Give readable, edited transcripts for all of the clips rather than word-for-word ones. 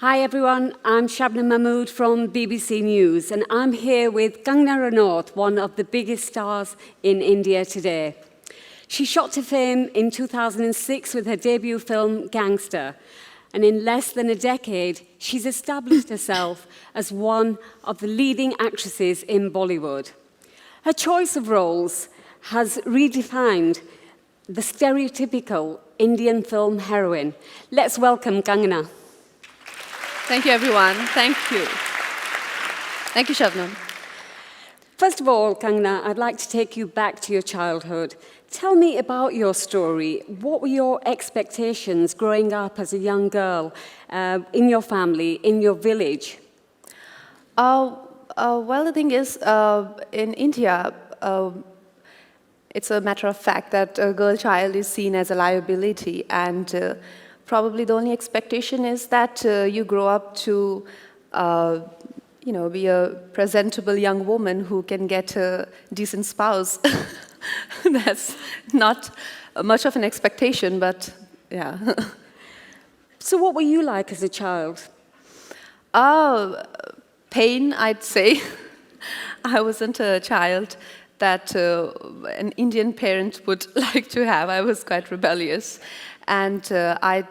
Hi everyone, I'm Shabnam Mahmood from BBC News and I'm here with Kangana Ranaut, one of the biggest stars in India today. She shot to fame in 2006 with her debut film Gangster, and in less than a decade she's established herself as one of the leading actresses in Bollywood. Her choice of roles has redefined the stereotypical Indian film heroine. Let's welcome Kangana. Thank you, everyone. Thank you. Thank you, Shabnam. First of all, Kangana, I'd like to take you back to your childhood. Tell me about your story. What were your expectations growing up as a young girl in your family, in your village? Well, the thing is, in India, it's a matter of fact that a girl child is seen as a liability, and probably the only expectation is that you grow up to, be a presentable young woman who can get a decent spouse. That's not much of an expectation, but yeah. So what were you like as a child? Pain, I'd say. I wasn't a child that an Indian parent would like to have. I was quite rebellious. And I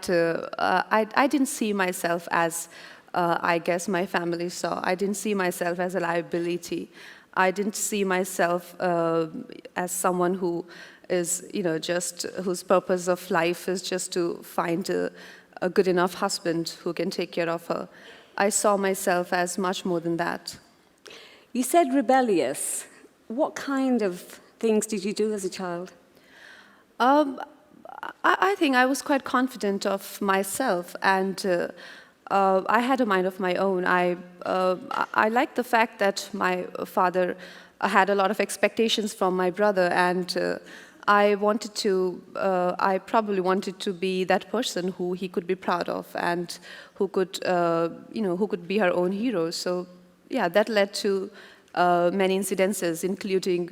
didn't see myself as, I guess my family saw. I didn't see myself as a liability. I didn't see myself as someone who is, whose purpose of life is just to find a good enough husband who can take care of her. I saw myself as much more than that. You said rebellious. What kind of things did you do as a child? I think I was quite confident of myself, and I had a mind of my own. I liked the fact that my father had a lot of expectations from my brother, and I probably wanted to be that person who he could be proud of and who could, who could be her own hero. So, yeah, that led to many incidences, including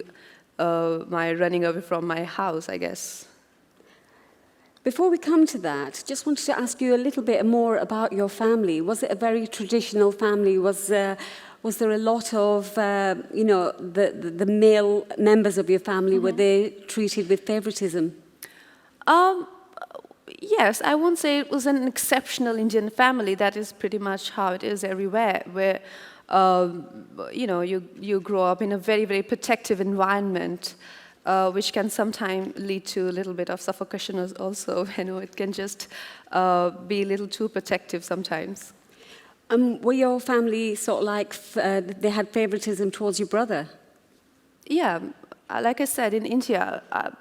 my running away from my house, I guess. Before we come to that, just wanted to ask you a little bit more about your family. Was it a very traditional family? Was there a lot of, the male members of your family, Mm-hmm. were they treated with favoritism? Yes, I won't say it was an exceptional Indian family. That is pretty much how it is everywhere, where, you grow up in a very, very protective environment, which can sometimes lead to a little bit of suffocation also. It can just be a little too protective sometimes. Were your family sort of like, they had favoritism towards your brother? Yeah, like I said, in India, a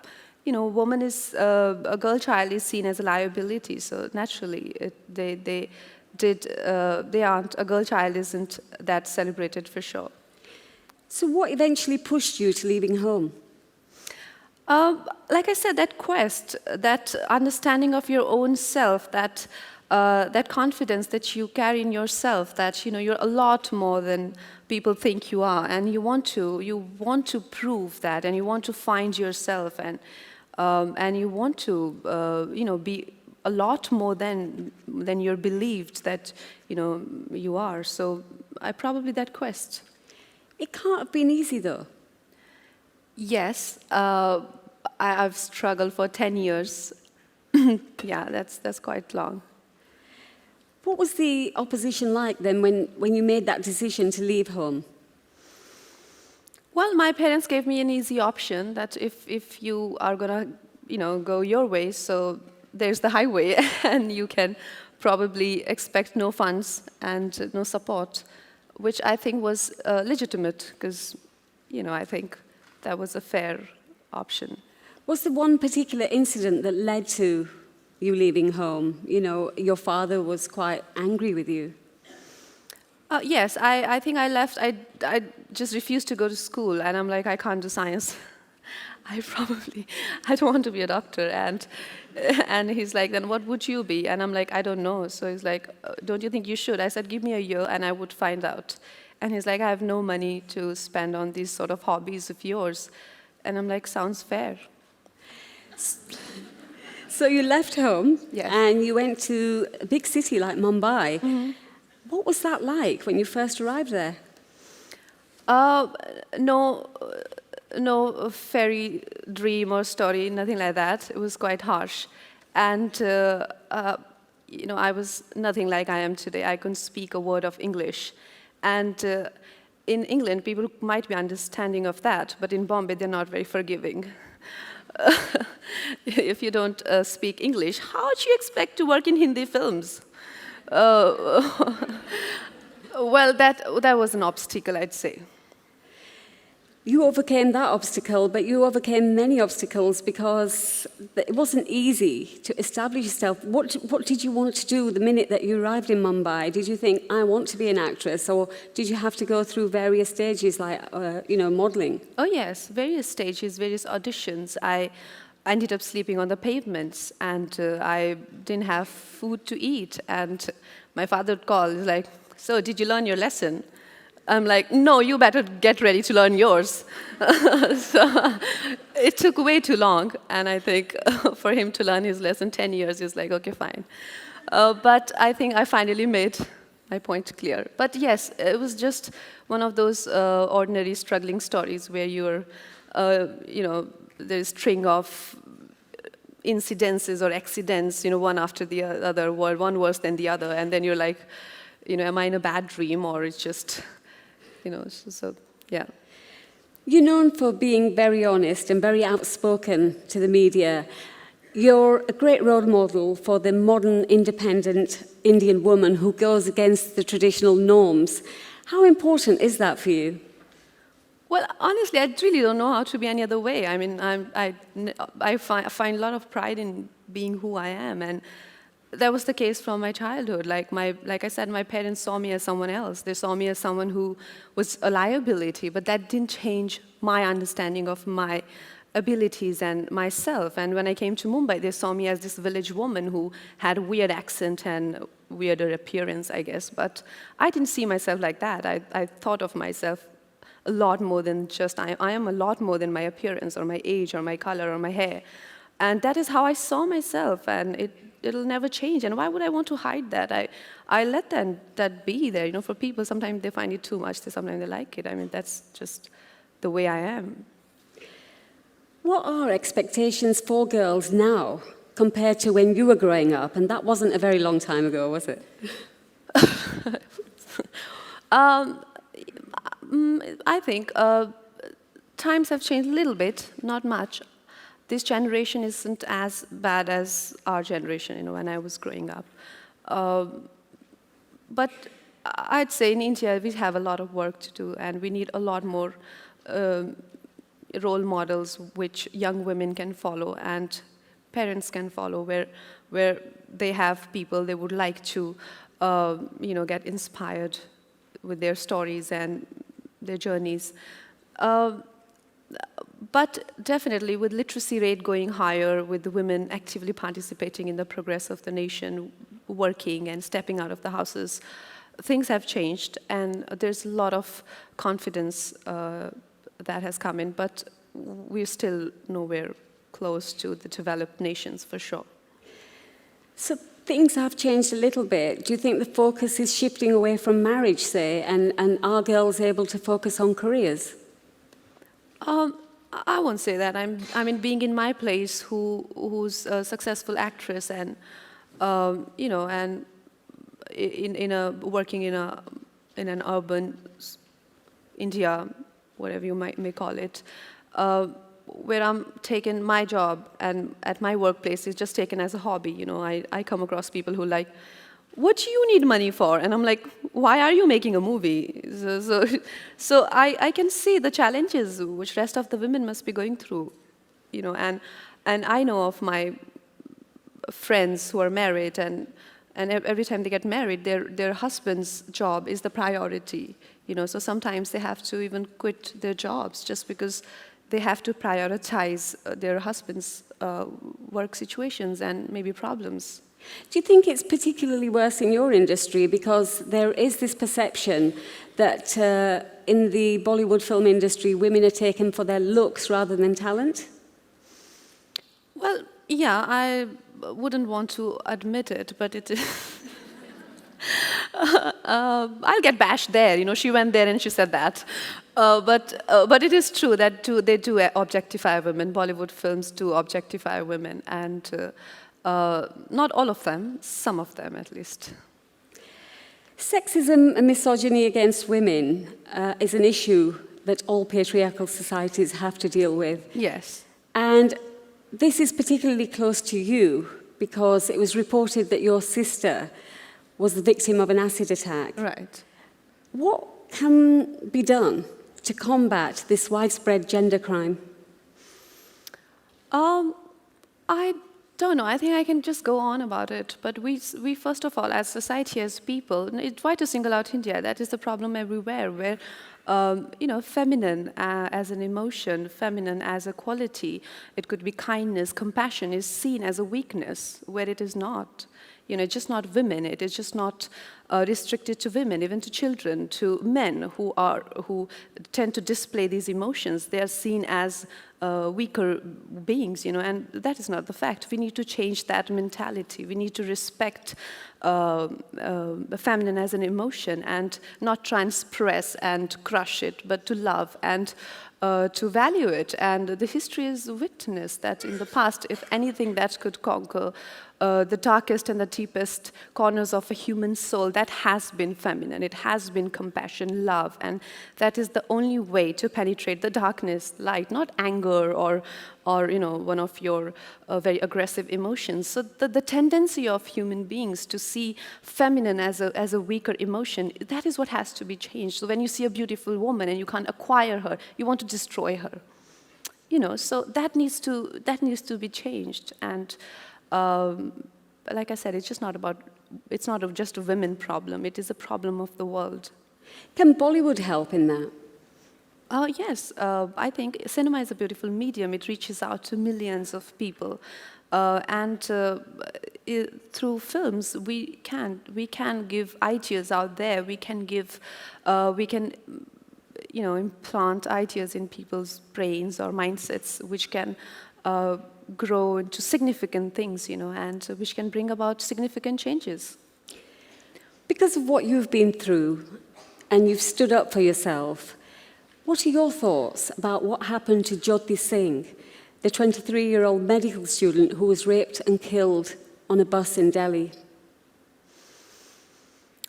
girl child is seen as a liability, so naturally a girl child isn't that celebrated for sure. So what eventually pushed you to leaving home? Like I said, that quest, that understanding of your own self, that confidence that you carry in yourself, that you're a lot more than people think you are, and you want to prove that, and you want to find yourself, and you want to be a lot more than you're believed that you are. So probably that quest. It can't have been easy though. Yes, I've struggled for 10 years. Yeah, that's quite long. What was the opposition like then when you made that decision to leave home? Well, my parents gave me an easy option that if you are gonna, go your way, so there's the highway, and you can probably expect no funds and no support, which I think was legitimate because, I think that was a fair option. Was there one particular incident that led to you leaving home? Your father was quite angry with you. Yes, I think I left. I just refused to go to school, and I'm like, I can't do science. I don't want to be a doctor. And he's like, then what would you be? And I'm like, I don't know. So he's like, don't you think you should? I said, give me a year, and I would find out. And he's like, I have no money to spend on these sort of hobbies of yours. And I'm like, sounds fair. So you left home, yes. and you went to a big city like Mumbai. Mm-hmm. What was that like when you first arrived there? Uh, no, no fairy dream or story, nothing like that. It was quite harsh. And, I was nothing like I am today. I couldn't speak a word of English. And in England, people might be understanding of that, but in Bombay, they're not very forgiving. If you don't speak English, how do you expect to work in Hindi films? Uh, well, that was an obstacle, I'd say. You overcame that obstacle, but you overcame many obstacles because it wasn't easy to establish yourself. What did you want to do the minute that you arrived in Mumbai? Did you think, I want to be an actress? Or did you have to go through various stages like, modeling? Oh yes, various stages, various auditions. I ended up sleeping on the pavements, and I didn't have food to eat. And my father would call, he's like, so did you learn your lesson? I'm like, no, you better get ready to learn yours. So it took way too long, and I think for him to learn his lesson, 10 years, he's like, okay, fine. But I think I finally made my point clear. But yes, it was just one of those ordinary struggling stories where you're, there's a string of incidences or accidents, one after the other, one worse than the other, and then you're like, am I in a bad dream, or it's just... so yeah. You're known for being very honest and very outspoken to the media. You're a great role model for the modern, independent Indian woman who goes against the traditional norms. How important is that for you? Well, honestly, I really don't know how to be any other way. I mean, I find a lot of pride in being who I am, and that was the case from my childhood. Like I said, my parents saw me as someone else. They saw me as someone who was a liability, but that didn't change my understanding of my abilities and myself. And when I came to Mumbai, they saw me as this village woman who had a weird accent and weirder appearance, I guess. But I didn't see myself like that. I thought of myself a lot more than just, I am a lot more than my appearance or my age or my color or my hair. And that is how I saw myself, and it'll never change. And why would I want to hide that? I let that be there. For people, sometimes they find it too much, sometimes they like it. I mean, that's just the way I am. What are expectations for girls now compared to when you were growing up? And that wasn't a very long time ago, was it? I think times have changed a little bit, not much. This generation isn't as bad as our generation, when I was growing up. But I'd say in India, we have a lot of work to do, and we need a lot more role models which young women can follow and parents can follow, where they have people they would like to, get inspired with their stories and their journeys. But definitely, with literacy rate going higher, with the women actively participating in the progress of the nation, working and stepping out of the houses, things have changed, and there's a lot of confidence that has come in, but we're still nowhere close to the developed nations, for sure. So things have changed a little bit. Do you think the focus is shifting away from marriage, say, and are girls able to focus on careers? I won't say that. I mean, being in my place, who's a successful actress, and and working in an urban India, whatever you may call it, where I'm taking my job and at my workplace is just taken as a hobby. I come across people who like, what do you need money for? And I'm like, why are you making a movie? So I can see the challenges which rest of the women must be going through, and I know of my friends who are married, and every time they get married, their husband's job is the priority, so sometimes they have to even quit their jobs just because they have to prioritize their husband's work situations and maybe problems. Do you think it's particularly worse in your industry because there is this perception that in the Bollywood film industry, women are taken for their looks rather than talent? Well, yeah, I wouldn't want to admit it, but it is. I'll get bashed there. You know, she went there and she said that. But it is true that they do objectify women. Bollywood films do objectify women, and not all of them, some of them at least. Sexism and misogyny against women is an issue that all patriarchal societies have to deal with. Yes. And this is particularly close to you because it was reported that your sister was the victim of an acid attack. Right. What can be done to combat this widespread gender crime? I don't know. I think I can just go on about it. But we first of all, as society, as people, try to single out India. That is the problem everywhere, where feminine as an emotion, feminine as a quality, it could be kindness, compassion, is seen as a weakness, where it is not. You know, it's just not women. It is just not restricted to women, even to children, to men who tend to display these emotions. They are seen as weaker beings, you know, and that is not the fact. We need to change that mentality. We need to respect the feminine as an emotion and not try and suppress and crush it, but to love and to value it. And the history is witness that in the past, if anything that could conquer the darkest and the deepest corners of a human soul, that has been feminine. It has been compassion, love, and that is the only way to penetrate the darkness, light, not anger or one of your very aggressive emotions. So the tendency of human beings to see feminine as a weaker emotion, that is what has to be changed. So when you see a beautiful woman and you can't acquire her, you want to destroy her. You know, so that needs to be changed. And like I said, it's not just a women problem. It is a problem of the world. Can Bollywood help in that? Yes, I think cinema is a beautiful medium. It reaches out to millions of people, and through films we can give ideas out there. We can implant ideas in people's brains or mindsets, which can grow into significant things, you know, and which can bring about significant changes. Because of what you've been through, and you've stood up for yourself, what are your thoughts about what happened to Jyoti Singh, the 23-year-old medical student who was raped and killed on a bus in Delhi?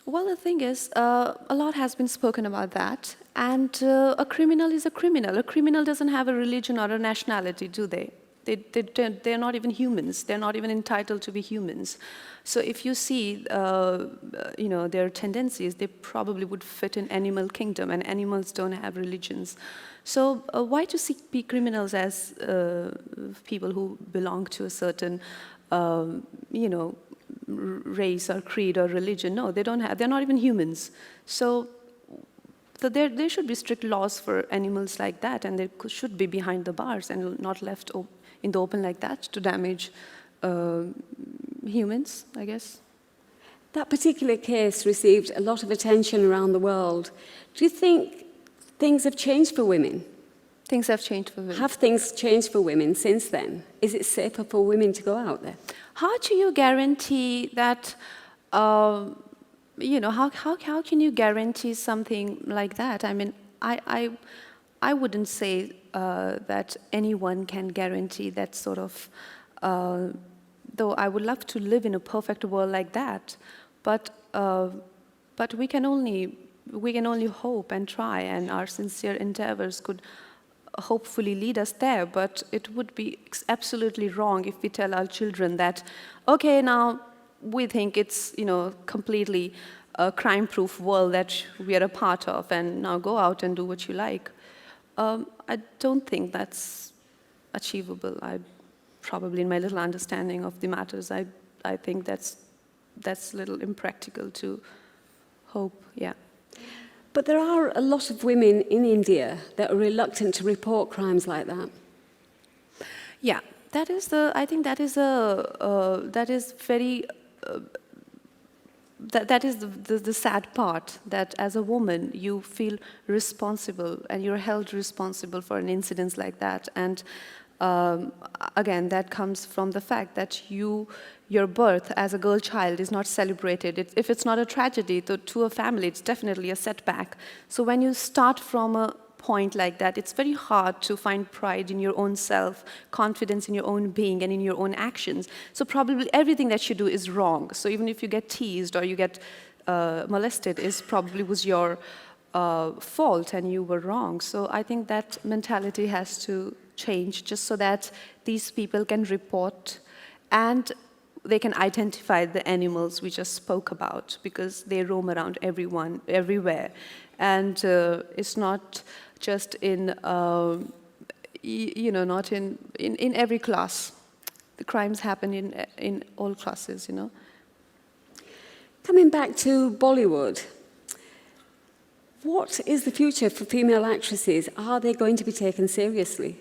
Well, the thing is, a lot has been spoken about that, and a criminal is a criminal. A criminal doesn't have a religion or a nationality, do they? They're not even humans. They're not even entitled to be humans. So if you see, their tendencies, they probably would fit in animal kingdom, and animals don't have religions. So why to see criminals as people who belong to a certain, race or creed or religion? No, they don't have. They're not even humans. So there should be strict laws for animals like that, and they should be behind the bars and not left in the open like that to damage humans, I guess. That particular case received a lot of attention around the world. Do you think things have changed for women? Things have changed for women. Have things changed for women since then? Is it safer for women to go out there? How do you guarantee that, how can you guarantee something like that? I mean, I wouldn't say that anyone can guarantee that sort of, though I would love to live in a perfect world like that, but we can only hope and try, and our sincere endeavors could hopefully lead us there. But it would be absolutely wrong if we tell our children that, okay, now we think it's completely a crime-proof world that we are a part of, and now go out and do what you like. I don't think that's achievable. Probably in my little understanding of the matters, I think that's a little impractical to hope, yeah. But there are a lot of women in India that are reluctant to report crimes like that. Yeah, I think that is the sad part, that as a woman you feel responsible and you're held responsible for an incident like that, and um, again, that comes from the fact that your birth as a girl child is not celebrated. If it's not a tragedy to a family, it's definitely a setback. So when you start from a point like that, it's very hard to find pride in your own self, confidence in your own being and in your own actions. So probably everything that you do is wrong. So even if you get teased or you get molested, is probably was your fault and you were wrong. So I think that mentality has to change just so that these people can report and they can identify the animals we just spoke about, because they roam around everywhere. And it's not just in, not in every class. The crimes happen in all classes, Coming back to Bollywood, what is the future for female actresses? Are they going to be taken seriously?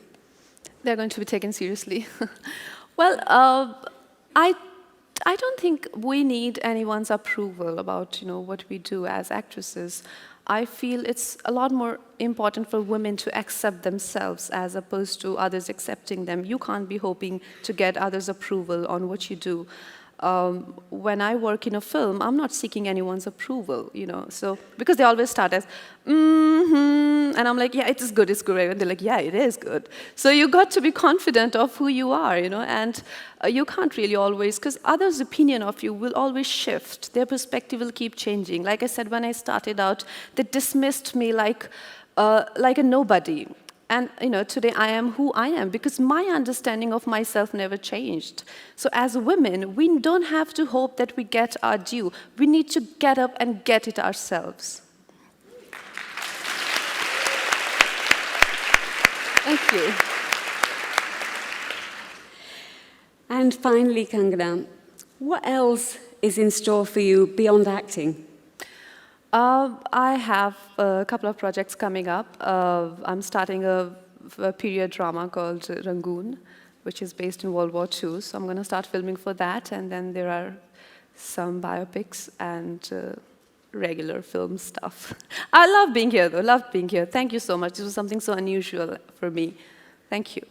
They're going to be taken seriously. Well, I don't think we need anyone's approval about what we do as actresses. I feel it's a lot more important for women to accept themselves as opposed to others accepting them. You can't be hoping to get others' approval on what you do. When I work in a film, I'm not seeking anyone's approval, so because they always start as, and I'm like, yeah, it is good, it's great, and they're like, yeah, it is good. So you got to be confident of who you are, and you can't really always, because others' opinion of you will always shift. Their perspective will keep changing. Like I said, when I started out, they dismissed me like a nobody. And today I am who I am because my understanding of myself never changed. So as women, we don't have to hope that we get our due. We need to get up and get it ourselves. Thank you. And finally, Kangana, what else is in store for you beyond acting? I have a couple of projects coming up. I'm starting a period drama called Rangoon, which is based in World War II. So I'm going to start filming for that. And then there are some biopics and regular film stuff. I love being here, though. Love being here. Thank you so much. This was something so unusual for me. Thank you.